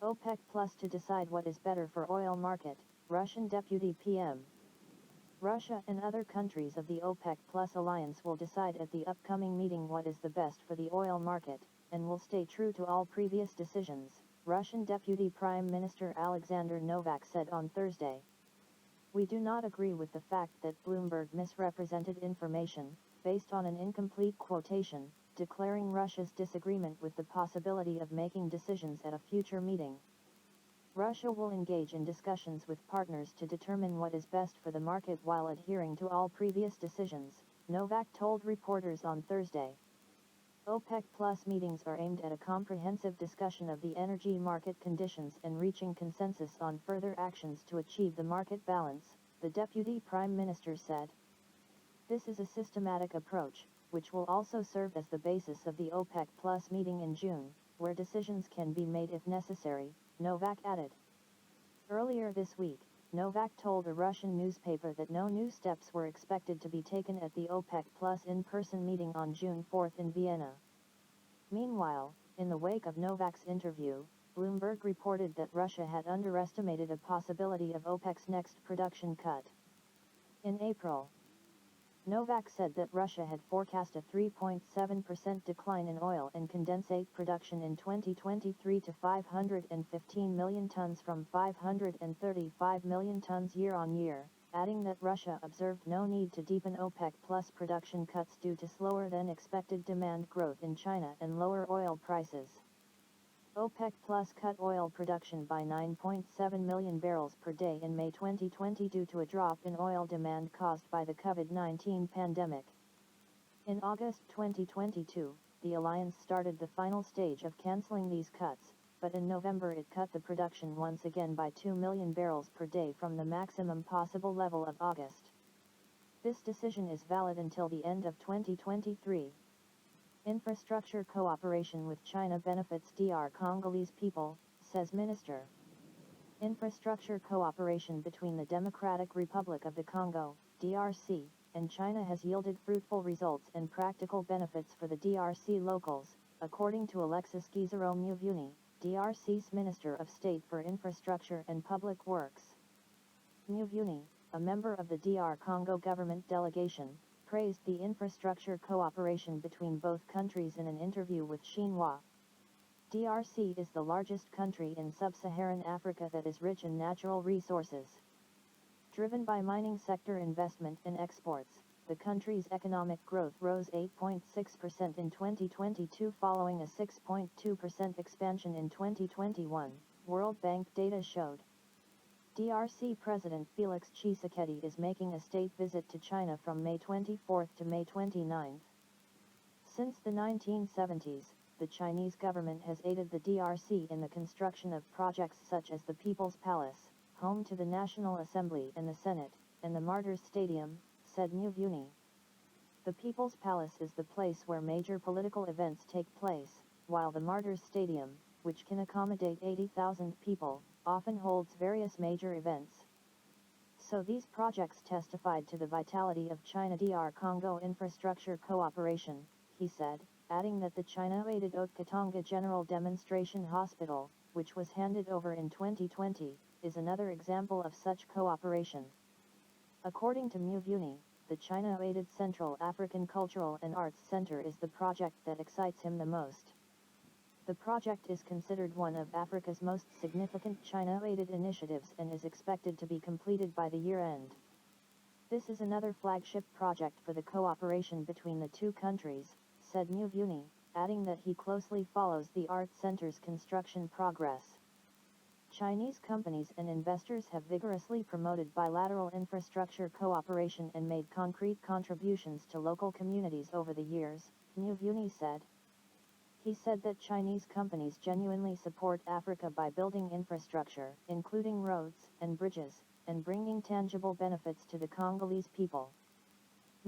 OPEC Plus to decide what is better for oil market, Russian Deputy PM. Russia and other countries of the OPEC Plus alliance will decide at the upcoming meeting what is the best for the oil market, and will stay true to all previous decisions, Russian Deputy Prime Minister Alexander Novak said on Thursday. We do not agree with the fact that Bloomberg misrepresented information, based on an incomplete quotation, declaring Russia's disagreement with the possibility of making decisions at a future meeting. Russia will engage in discussions with partners to determine what is best for the market while adhering to all previous decisions, Novak told reporters on Thursday. OPEC Plus meetings are aimed at a comprehensive discussion of the energy market conditions and reaching consensus on further actions to achieve the market balance, the Deputy Prime Minister said. This is a systematic approach, which will also serve as the basis of the OPEC Plus meeting in June, where decisions can be made if necessary, Novak added. Earlier this week, Novak told a Russian newspaper that no new steps were expected to be taken at the OPEC Plus in-person meeting on June 4 in Vienna. Meanwhile, in the wake of Novak's interview, Bloomberg reported that Russia had underestimated a possibility of OPEC's next production cut. In April, Novak said that Russia had forecast a 3.7% decline in oil and condensate production in 2023 to 515 million tons from 535 million tons year-on-year, adding that Russia observed no need to deepen OPEC Plus production cuts due to slower than expected demand growth in China and lower oil prices. OPEC Plus cut oil production by 9.7 million barrels per day in May 2020 due to a drop in oil demand caused by the COVID-19 pandemic. In August 2022, the alliance started the final stage of canceling these cuts, but in November it cut the production once again by 2 million barrels per day from the maximum possible level of August. This decision is valid until the end of 2023. Infrastructure cooperation with China benefits DR Congolese people, says Minister. Infrastructure cooperation between the Democratic Republic of the Congo, DRC, and China has yielded fruitful results and practical benefits for the DRC locals, according to Alexis Muvunyi, DRC's Minister of State for Infrastructure and Public Works. Muvunyi, a member of the DR Congo government delegation, praised the infrastructure cooperation between both countries in an interview with Xinhua. DRC is the largest country in sub-Saharan Africa that is rich in natural resources. Driven by mining sector investment and exports, the country's economic growth rose 8.6% in 2022 following a 6.2% expansion in 2021, World Bank data showed. DRC President Felix Tshisekedi is making a state visit to China from May 24 to May 29. Since the 1970s, the Chinese government has aided the DRC in the construction of projects such as the People's Palace, home to the National Assembly and the Senate, and the Martyrs Stadium, said Muvunyi. The People's Palace is the place where major political events take place, while the Martyrs Stadium, which can accommodate 80,000 people, often holds various major events. So these projects testified to the vitality of China-DR Congo infrastructure cooperation, he said, adding that the China-aided Haute-Katanga General Demonstration Hospital, which was handed over in 2020, is another example of such cooperation. According to Muvunyi, the China-aided Central African Cultural and Arts Center is the project that excites him the most. The project is considered one of Africa's most significant China-aided initiatives and is expected to be completed by the year-end. This is another flagship project for the cooperation between the two countries, said Muvunyi, adding that he closely follows the art center's construction progress. Chinese companies and investors have vigorously promoted bilateral infrastructure cooperation and made concrete contributions to local communities over the years, Muvunyi said. He said that Chinese companies genuinely support Africa by building infrastructure, including roads and bridges, and bringing tangible benefits to the Congolese people.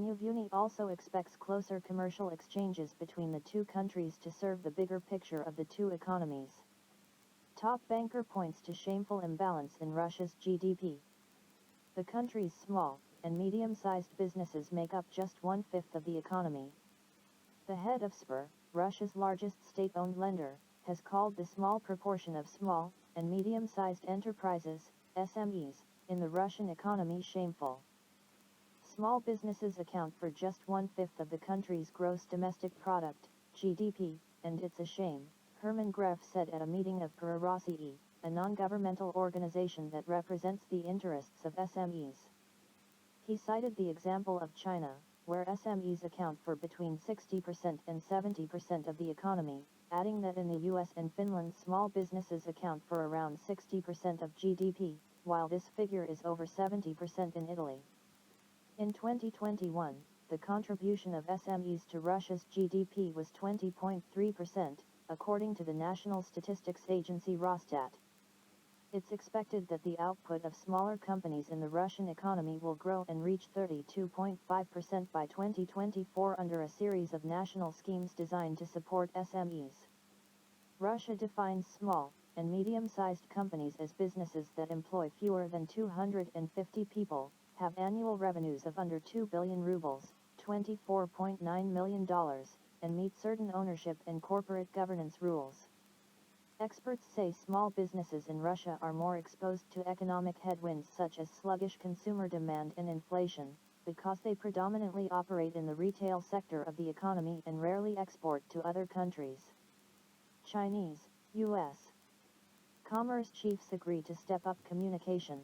Muvunyi also expects closer commercial exchanges between the two countries to serve the bigger picture of the two economies. Top banker points to shameful imbalance in Russia's GDP. The country's small and medium-sized businesses make up just 1/5 of the economy. The head of Sber, Russia's largest state-owned lender, has called the small proportion of small and medium-sized enterprises, SMEs, in the Russian economy shameful. Small businesses account for just 1/5 of the country's gross domestic product, GDP, and it's a shame, Herman Greff said at a meeting of PROSCE, a non-governmental organization that represents the interests of SMEs. He cited the example of China, where SMEs account for between 60% and 70% of the economy, adding that in the US and Finland small businesses account for around 60% of GDP, while this figure is over 70% in Italy. In 2021, the contribution of SMEs to Russia's GDP was 20.3%, according to the National Statistics Agency Rosstat. It's expected that the output of smaller companies in the Russian economy will grow and reach 32.5% by 2024 under a series of national schemes designed to support SMEs. Russia defines small and medium-sized companies as businesses that employ fewer than 250 people, have annual revenues of under 2 billion rubles, $24.9 million, and meet certain ownership and corporate governance rules. Experts say small businesses in Russia are more exposed to economic headwinds such as sluggish consumer demand and inflation, because they predominantly operate in the retail sector of the economy and rarely export to other countries. Chinese, U.S. Commerce chiefs agree to step up communication.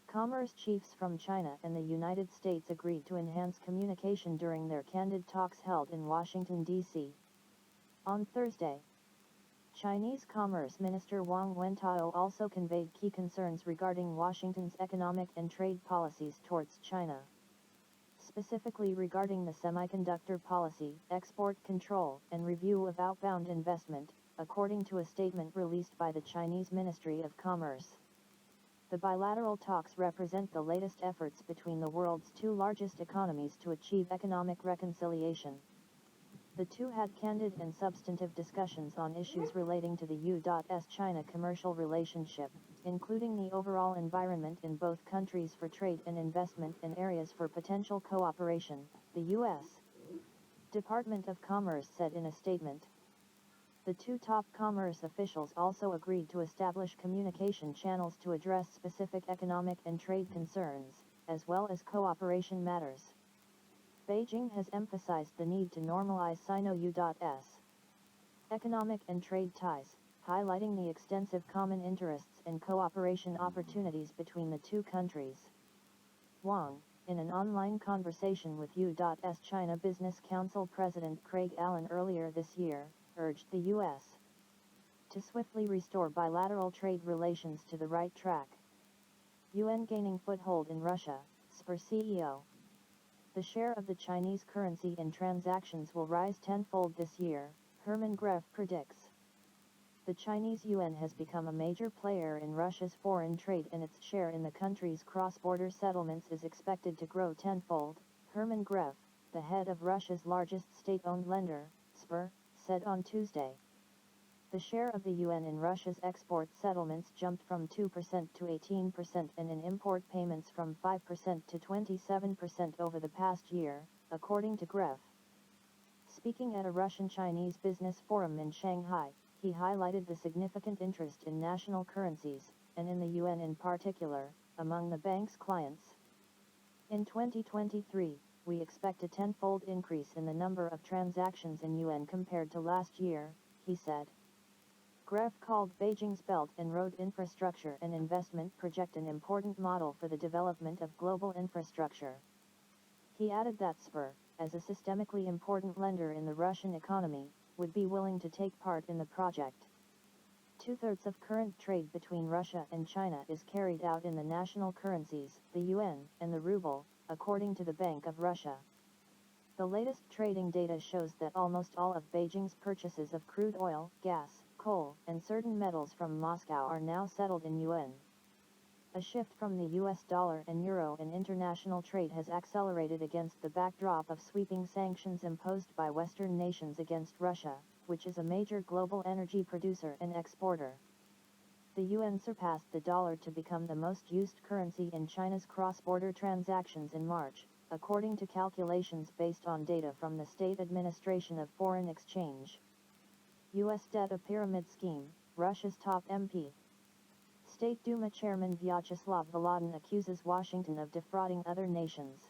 Commerce chiefs from China and the United States agreed to enhance communication during their candid talks held in Washington, D.C. On Thursday, Chinese Commerce Minister Wang Wentao also conveyed key concerns regarding Washington's economic and trade policies towards China. Specifically regarding the semiconductor policy, export control, and review of outbound investment, according to a statement released by the Chinese Ministry of Commerce. The bilateral talks represent the latest efforts between the world's two largest economies to achieve economic reconciliation. The two had candid and substantive discussions on issues relating to the U.S.-China commercial relationship, including the overall environment in both countries for trade and investment and areas for potential cooperation, the U.S. Department of Commerce said in a statement. The two top commerce officials also agreed to establish communication channels to address specific economic and trade concerns, as well as cooperation matters. Beijing has emphasized the need to normalize Sino-U.S. economic and trade ties, highlighting the extensive common interests and cooperation opportunities between the two countries. Wang, in an online conversation with U.S. China Business Council President Craig Allen earlier this year, urged the U.S. to swiftly restore bilateral trade relations to the right track. Yuan gaining foothold in Russia, Sber CEO. The share of the Chinese currency in transactions will rise tenfold this year, Herman Greff predicts. The Chinese yuan has become a major player in Russia's foreign trade and its share in the country's cross-border settlements is expected to grow tenfold, Herman Greff, the head of Russia's largest state-owned lender, Sber, said on Tuesday. The share of the yuan in Russia's export settlements jumped from 2% to 18% and in import payments from 5% to 27% over the past year, according to Greff. Speaking at a Russian-Chinese business forum in Shanghai, he highlighted the significant interest in national currencies, and in the yuan in particular, among the bank's clients. In 2023, we expect a tenfold increase in the number of transactions in yuan compared to last year, he said. Greff called Beijing's Belt and Road Infrastructure and Investment Project an important model for the development of global infrastructure. He added that Sber, as a systemically important lender in the Russian economy, would be willing to take part in the project. 2/3 of current trade between Russia and China is carried out in the national currencies, the yuan and the ruble, according to the Bank of Russia. The latest trading data shows that almost all of Beijing's purchases of crude oil, gas, coal, and certain metals from Moscow are now settled in yuan. A shift from the US dollar and euro in international trade has accelerated against the backdrop of sweeping sanctions imposed by Western nations against Russia, which is a major global energy producer and exporter. The yuan surpassed the dollar to become the most used currency in China's cross-border transactions in March, according to calculations based on data from the State Administration of Foreign Exchange. U.S. debt a pyramid scheme, Russia's top MP. State Duma Chairman Vyacheslav Volodin accuses Washington of defrauding other nations.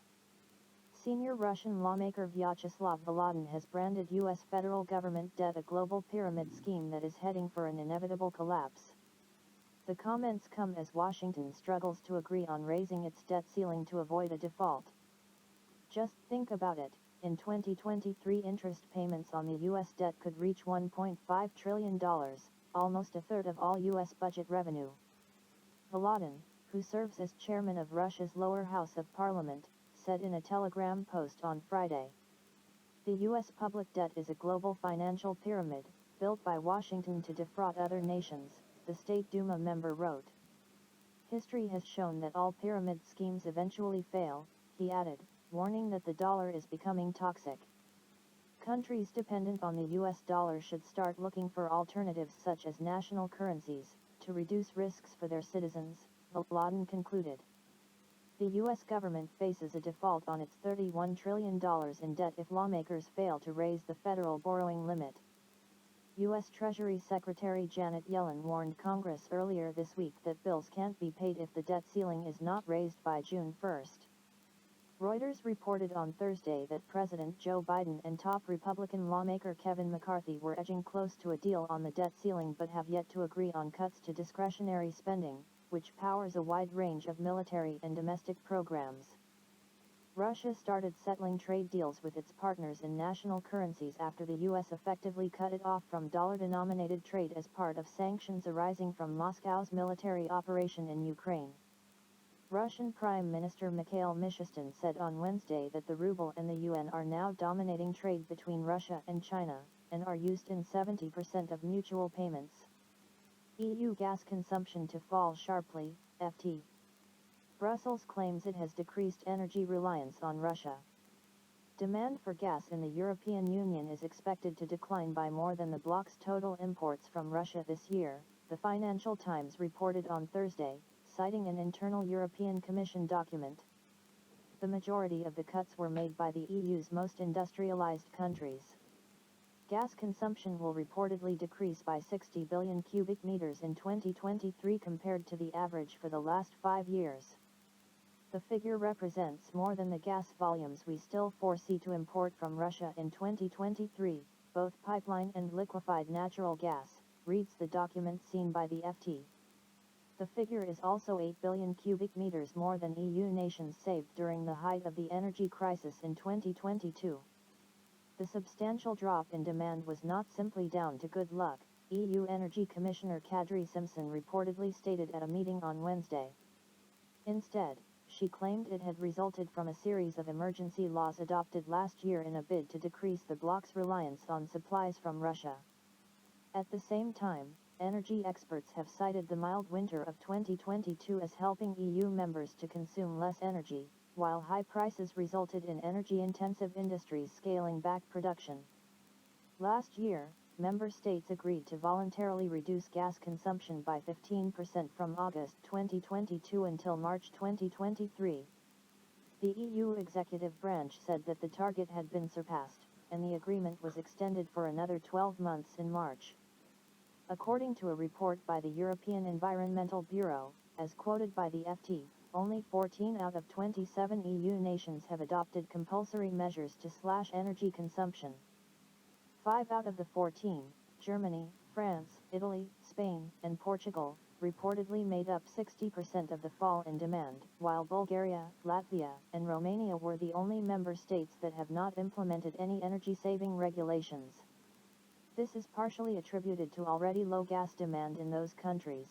Senior Russian lawmaker Vyacheslav Volodin has branded U.S. federal government debt a global pyramid scheme that is heading for an inevitable collapse. The comments come as Washington struggles to agree on raising its debt ceiling to avoid a default. Just think about it, in 2023 interest payments on the U.S. debt could reach $1.5 trillion, almost a third of all U.S. budget revenue. Volodin, who serves as chairman of Russia's lower house of parliament, said in a Telegram post on Friday. The U.S. public debt is a global financial pyramid, built by Washington to defraud other nations, the State Duma member wrote. History has shown that all pyramid schemes eventually fail, he added, warning that the dollar is becoming toxic. Countries dependent on the U.S. dollar should start looking for alternatives such as national currencies, to reduce risks for their citizens, Volodin concluded. The U.S. government faces a default on its $31 trillion in debt if lawmakers fail to raise the federal borrowing limit. U.S. Treasury Secretary Janet Yellen warned Congress earlier this week that bills can't be paid if the debt ceiling is not raised by June 1. Reuters reported on Thursday that President Joe Biden and top Republican lawmaker Kevin McCarthy were edging close to a deal on the debt ceiling but have yet to agree on cuts to discretionary spending, which powers a wide range of military and domestic programs. Russia started settling trade deals with its partners in national currencies after the U.S. effectively cut it off from dollar-denominated trade as part of sanctions arising from Moscow's military operation in Ukraine. Russian Prime Minister Mikhail Mishustin said on Wednesday that the ruble and the yuan are now dominating trade between Russia and China, and are used in 70% of mutual payments. EU gas consumption to fall sharply, FT. Brussels claims it has decreased energy reliance on Russia. Demand for gas in the European Union is expected to decline by more than the bloc's total imports from Russia this year, the Financial Times reported on Thursday, citing an internal European Commission document. The majority of the cuts were made by the EU's most industrialized countries. Gas consumption will reportedly decrease by 60 billion cubic meters in 2023 compared to the average for the last 5 years. The figure represents more than the gas volumes we still foresee to import from Russia in 2023, both pipeline and liquefied natural gas, reads the document seen by the FT. The figure is also 8 billion cubic meters more than EU nations saved during the height of the energy crisis in 2022. The substantial drop in demand was not simply down to good luck, EU Energy Commissioner Kadri Simpson reportedly stated at a meeting on Wednesday. Instead, she claimed it had resulted from a series of emergency laws adopted last year in a bid to decrease the bloc's reliance on supplies from Russia. At the same time, energy experts have cited the mild winter of 2022 as helping EU members to consume less energy, while high prices resulted in energy-intensive industries scaling back production. Last year, member states agreed to voluntarily reduce gas consumption by 15% from August 2022 until March 2023. The EU executive branch said that the target had been surpassed, and the agreement was extended for another 12 months in March. According to a report by the European Environmental Bureau, as quoted by the FT, only 14 out of 27 EU nations have adopted compulsory measures to slash energy consumption. 5 out of the 14, Germany, France, Italy, Spain, and Portugal, reportedly made up 60% of the fall in demand, while Bulgaria, Latvia, and Romania were the only member states that have not implemented any energy-saving regulations. This is partially attributed to already low gas demand in those countries.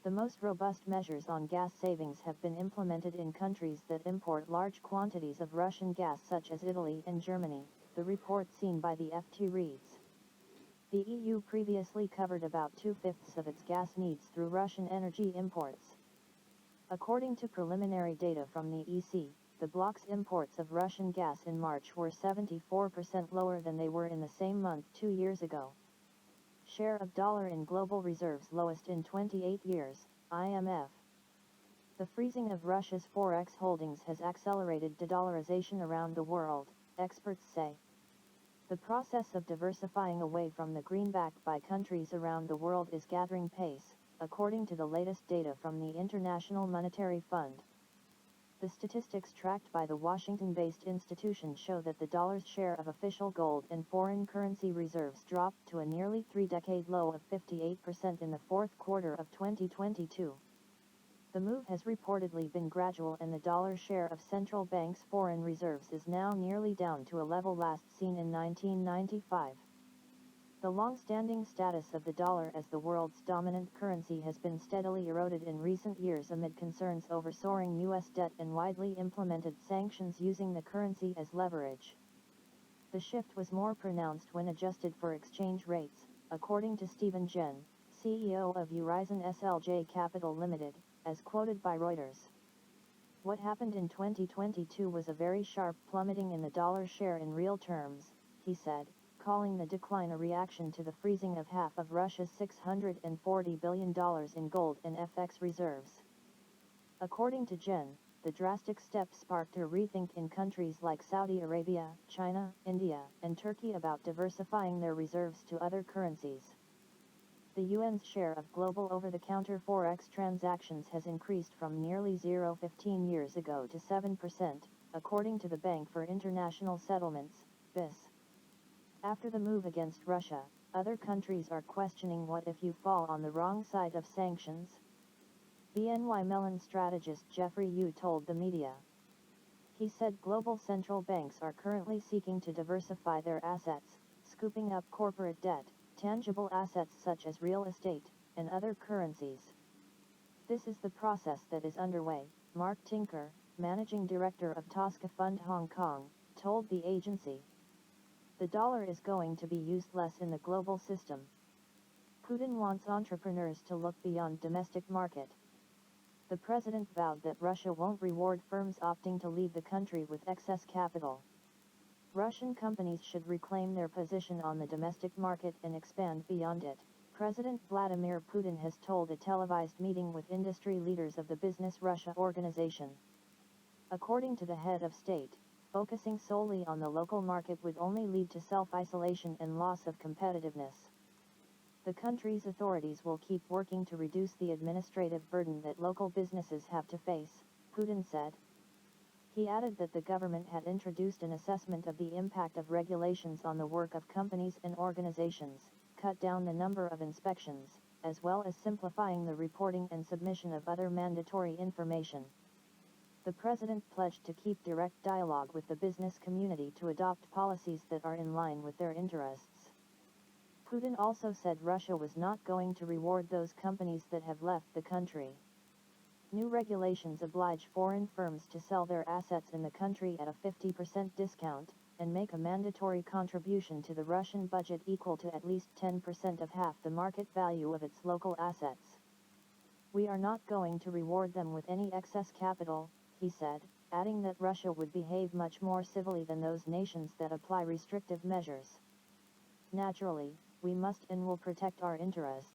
The most robust measures on gas savings have been implemented in countries that import large quantities of Russian gas such as Italy and Germany, the report seen by the FT reads. The EU previously covered about 2/5 of its gas needs through Russian energy imports. According to preliminary data from the EC, the bloc's imports of Russian gas in March were 74% lower than they were in the same month 2 years ago. Share of dollar in global reserves lowest in 28 years, IMF. The freezing of Russia's forex holdings has accelerated de-dollarization around the world, experts say. The process of diversifying away from the greenback by countries around the world is gathering pace, according to the latest data from the International Monetary Fund. The statistics tracked by the Washington-based institution show that the dollar's share of official gold and foreign currency reserves dropped to a nearly three-decade low of 58% in the fourth quarter of 2022. The move has reportedly been gradual, and the dollar's share of central banks' foreign reserves is now nearly down to a level last seen in 1995. The long-standing status of the dollar as the world's dominant currency has been steadily eroded in recent years amid concerns over soaring U.S. debt and widely implemented sanctions using the currency as leverage. The shift was more pronounced when adjusted for exchange rates, according to Stephen Jen, CEO of Horizon SLJ Capital Limited, as quoted by Reuters. What happened in 2022 was a very sharp plummeting in the dollar's share in real terms, he said, calling the decline a reaction to the freezing of half of Russia's $640 billion in gold and FX reserves. According to Jen, the drastic step sparked a rethink in countries like Saudi Arabia, China, India, and Turkey about diversifying their reserves to other currencies. The yuan's share of global over-the-counter forex transactions has increased from nearly 0 15 years ago to 7%, according to the Bank for International Settlements, BIS. After the move against Russia, other countries are questioning what if you fall on the wrong side of sanctions? BNY Mellon strategist Jeffrey Yu told the media. He said global central banks are currently seeking to diversify their assets, scooping up corporate debt, tangible assets such as real estate, and other currencies. This is the process that is underway, Mark Tinker, managing director of Tosca Fund Hong Kong, told the agency. The dollar is going to be used less in the global system. Putin wants entrepreneurs to look beyond domestic market. The president vowed that Russia won't reward firms opting to leave the country with excess capital. Russian companies should reclaim their position on the domestic market and expand beyond it, President Vladimir Putin has told a televised meeting with industry leaders of the Business Russia organization. According to the head of state, focusing solely on the local market would only lead to self-isolation and loss of competitiveness. The country's authorities will keep working to reduce the administrative burden that local businesses have to face, Putin said. He added that the government had introduced an assessment of the impact of regulations on the work of companies and organizations, cut down the number of inspections, as well as simplifying the reporting and submission of other mandatory information. The president pledged to keep direct dialogue with the business community to adopt policies that are in line with their interests. Putin also said Russia was not going to reward those companies that have left the country. New regulations oblige foreign firms to sell their assets in the country at a 50% discount, and make a mandatory contribution to the Russian budget equal to at least 10% of half the market value of its local assets. We are not going to reward them with any excess capital, he said, adding that Russia would behave much more civilly than those nations that apply restrictive measures. Naturally, we must and will protect our interests.